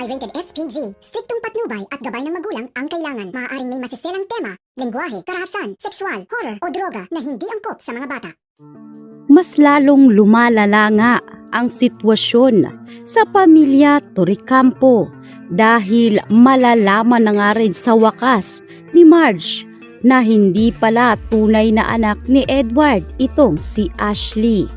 rated SPG. Striktong patnubay at gabay ng magulang ang kailangan. Maaaring may masiselang tema, lengguwahe, karahasan, sexual, horror o droga na hindi angkop sa mga bata. Mas lalong lumalala nga ang sitwasyon sa pamilya Torrecampo dahil malalaman na nga rin sa wakas ni Marge na hindi pala tunay na anak ni Edward itong si Ashley.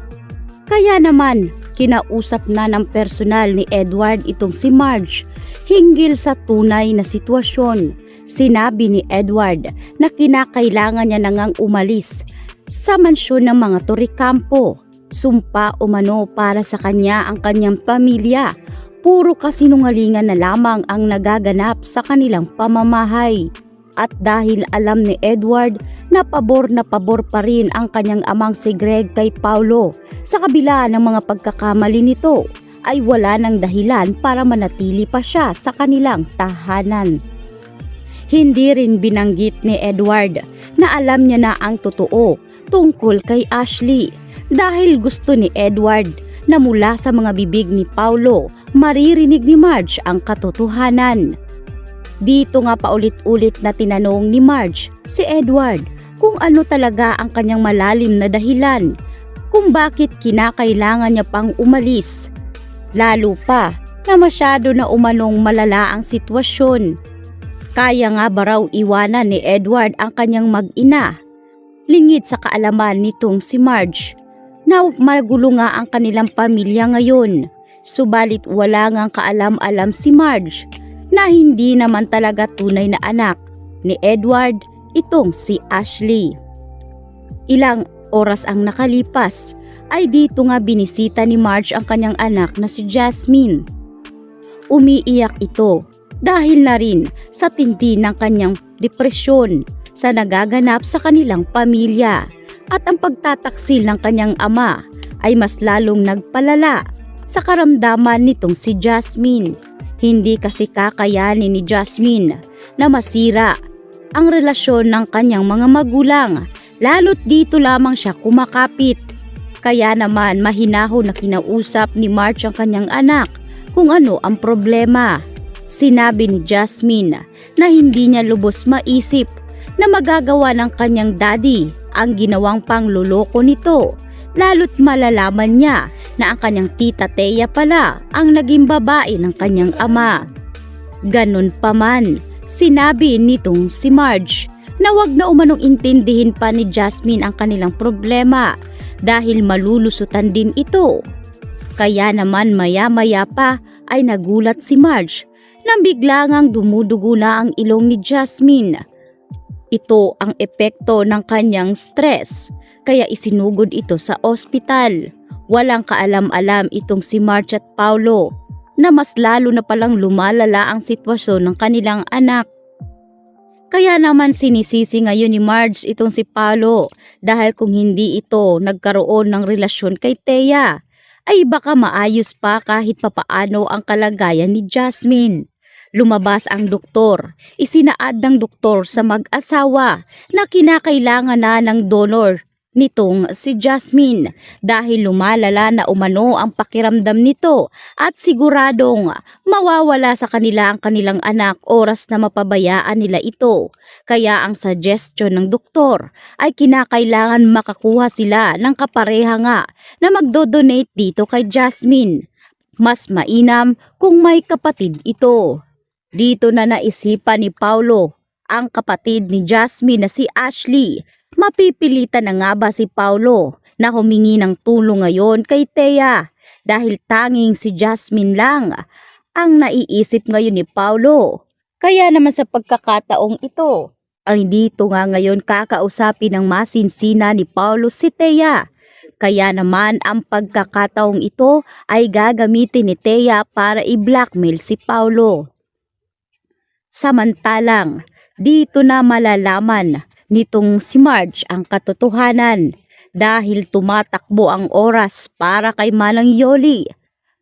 Kaya naman kinausap na ng personal ni Edward itong si Marge hinggil sa tunay na sitwasyon. Sinabi ni Edward na kinakailangan niya na ngang umalis sa mansyon ng mga Torrecampo. Sumpa umano para sa kanya ang kanyang pamilya. Puro kasinungalingan na lamang ang nagaganap sa kanilang pamamahay. At dahil alam ni Edward na pabor pa rin ang kanyang amang si Greg kay Paulo, sa kabila ng mga pagkakamali nito ay wala nang dahilan para manatili pa siya sa kanilang tahanan. Hindi rin binanggit ni Edward na alam niya na ang totoo tungkol kay Ashley dahil gusto ni Edward na mula sa mga bibig ni Paulo maririnig ni Marge ang katotohanan. Dito nga paulit-ulit na tinanong ni Marge si Edward kung ano talaga ang kanyang malalim na dahilan kung bakit kinakailangan niya pang umalis. Lalo pa na masyado na umanong malala ang sitwasyon. Kaya nga ba raw iwanan ni Edward ang kanyang mag-ina? Lingid sa kaalaman nitong si Marge na magulo nga ang kanilang pamilya ngayon. Subalit wala ngang kaalam-alam si Marge na hindi naman talaga tunay na anak ni Edward itong si Ashley. Ilang oras ang nakalipas ay dito nga binisita ni Marge ang kanyang anak na si Jasmine. Umiiyak ito dahil na rin sa tindi ng kanyang depresyon sa nagaganap sa kanilang pamilya at ang pagtataksil ng kanyang ama ay mas lalong nagpalala sa karamdaman nitong si Jasmine. Hindi kasi kakayanin ni Jasmine na masira ang relasyon ng kanyang mga magulang, lalo't dito lamang siya kumakapit. Kaya naman mahinahon na kinausap ni Marge ang kanyang anak kung ano ang problema. Sinabi ni Jasmine na hindi niya lubos maisip na magagawa ng kanyang daddy ang ginawang pangluloko nito, lalo't malalaman niya na ang kanyang tita Thea pala ang naging babae ng kanyang ama. Ganon pa man, sinabi nitong si Marge na wag na umanong intindihin pa ni Jasmine ang kanilang problema dahil malulusutan din ito. Kaya naman maya-maya pa ay nagulat si Marge nang bigla ngang dumudugo na ang ilong ni Jasmine. Ito ang epekto ng kanyang stress, kaya isinugod ito sa ospital. Walang kaalam-alam itong si Marge at Paulo na mas lalo na palang lumalala ang sitwasyon ng kanilang anak. Kaya naman sinisisi ngayon ni Marge itong si Paulo dahil kung hindi ito nagkaroon ng relasyon kay Thea, ay baka maayos pa kahit papaano ang kalagayan ni Jasmine. Lumabas ang doktor. Isinaad ng doktor sa mag-asawa na kinakailangan na ng donor nitong si Jasmine dahil lumalala na umano ang pakiramdam nito at siguradong mawawala sa kanila ang kanilang anak oras na mapabayaan nila ito. Kaya ang suggestion ng doktor ay kinakailangan makakuha sila ng kapareha nga na magdodonate dito kay Jasmine. Mas mainam kung may kapatid ito. Dito na naisipan ni Paulo ang kapatid ni Jasmine na si Ashley. Mapipilitan na nga ba si Paulo na humingi ng tulong ngayon kay Thea dahil tanging si Jasmine lang ang naiisip ngayon ni Paulo. Kaya naman sa pagkakataong ito ay dito nga ngayon kakausapin ng masinsina ni Paulo si Thea. Kaya naman ang pagkakataong ito ay gagamitin ni Thea para i-blackmail si Paulo. Samantalang dito na malalaman nitong si Marge ang katotohanan dahil tumatakbo ang oras para kay Manang Yoli.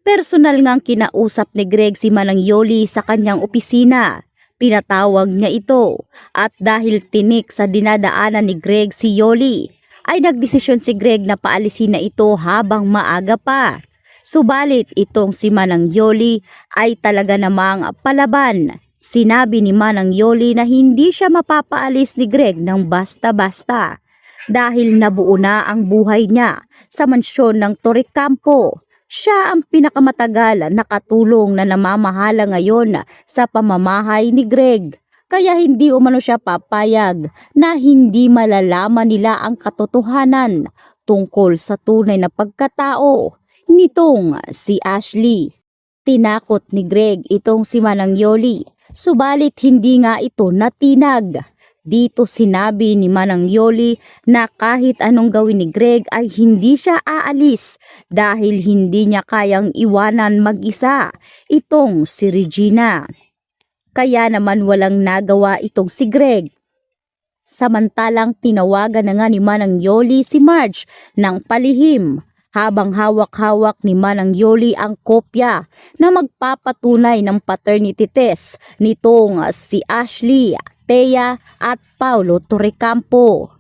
Personal ngang kinausap ni Greg si Manang Yoli sa kanyang opisina. Pinatawag niya ito at dahil tinik sa dinadaanan ni Greg si Yoli ay nagdesisyon si Greg na paalisin na ito habang maaga pa. Subalit itong si Manang Yoli ay talaga namang palaban. Sinabi ni Manang Yoli na hindi siya mapapaalis ni Greg ng basta-basta dahil nabuo na ang buhay niya sa mansyon ng Torrecampo. Siya ang pinakamatagal na katulong na namamahala ngayon sa pamamahay ni Greg. Kaya hindi umano siya papayag na hindi malalaman nila ang katotohanan tungkol sa tunay na pagkatao nitong si Ashley. Tinakot ni Greg itong si Manang Yoli, subalit hindi nga ito natinag. Dito sinabi ni Manang Yoli na kahit anong gawin ni Greg ay hindi siya aalis dahil hindi niya kayang iwanan mag-isa itong si Regina. Kaya naman walang nagawa itong si Greg. Samantalang tinawagan na nga ni Manang Yoli si Marge ng palihim habang hawak-hawak ni Manang Yoli ang kopya na magpapatunay ng paternity test nitong si Ashley, Thea at Paulo Torrecampo.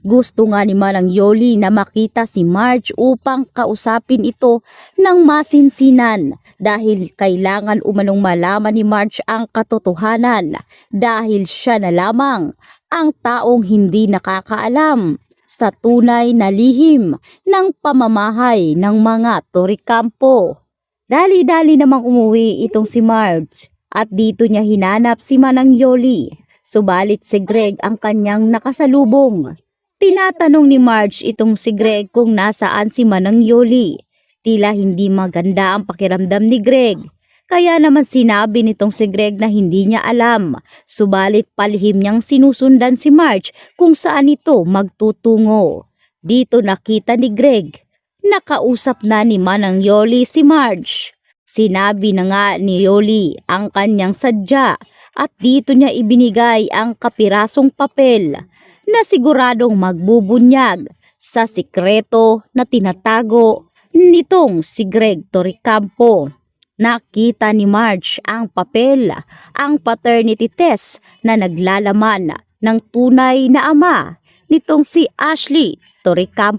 Gusto nga ni Manang Yoli na makita si Marge upang kausapin ito ng masinsinan dahil kailangan umanong malaman ni Marge ang katotohanan dahil siya na lamang ang taong hindi nakakaalam sa tunay na lihim ng pamamahay ng mga Torrecampo. Dali-dali namang umuwi itong si Marge at dito niya hinanap si Manang Yoli. Subalit si Greg ang kanyang nakasalubong. Tinatanong ni Marge itong si Greg kung nasaan si Manang Yoli. Tila hindi maganda ang pakiramdam ni Greg. Kaya naman sinabi nitong si Greg na hindi niya alam. Subalit palihim niyang sinusundan si Marge kung saan ito magtutungo. Dito nakita ni Greg. Nakausap na ni Manang Yoli si Marge. Sinabi na nga ni Yoli ang kanyang sadya at dito niya ibinigay ang kapirasong papel na siguradong magbubunyag sa sikreto na tinatago nitong si Greg Torrecampo. Nakita ni Marge ang papel, ang paternity test na naglalaman ng tunay na ama nitong si Ashley Torrecampo.